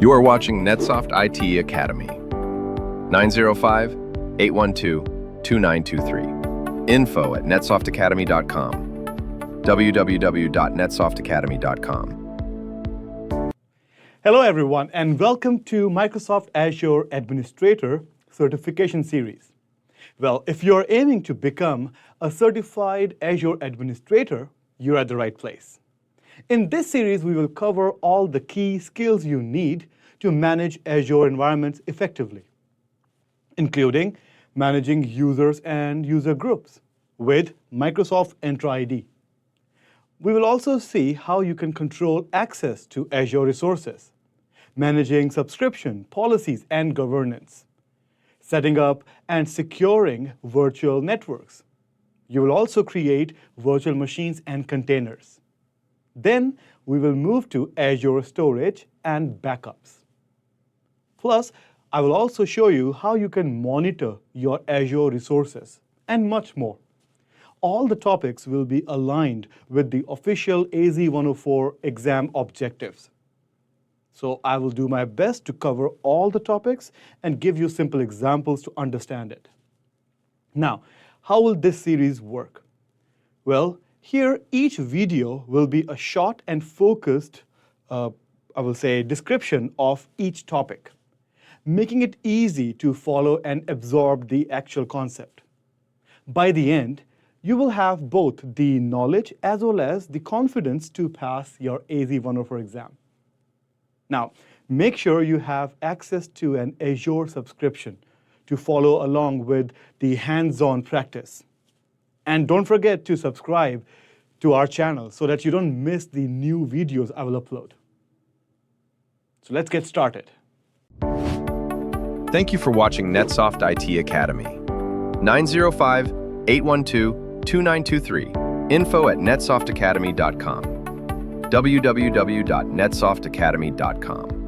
You are watching NetSoft IT Academy. 905-812-2923. info@netsoftakademy.com. www.netsoftakademy.com. Hello everyone, and welcome to Microsoft Azure Administrator Certification Series. Well, if you're aiming to become a certified Azure Administrator, you're at the right place. In this series, we will cover all the key skills you need to manage Azure environments effectively, including managing users and user groups with Microsoft Entra ID. We will also see how you can control access to Azure resources, managing subscription, policies, and governance, setting up and securing virtual networks. You will also create virtual machines and containers. Then we will move to Azure storage and backups. Plus, I will also show you how you can monitor your Azure resources and much more. All the topics will be aligned with the official AZ-104 exam objectives. So I will do my best to cover all the topics and give you simple examples to understand it. Now, how will this series work? Well, here each video will be a short and focused, description of each topic, making it easy to follow and absorb the actual concept. By the end, you will have both the knowledge as well as the confidence to pass your AZ-104 exam. Now, make sure you have access to an Azure subscription to follow along with the hands-on practice. And don't forget to subscribe to our channel so that you don't miss the new videos I will upload. So let's get started. Thank you for watching NetSoft IT Academy. 905-812-2923. info@netsoftakademy.com. www.netsoftakademy.com.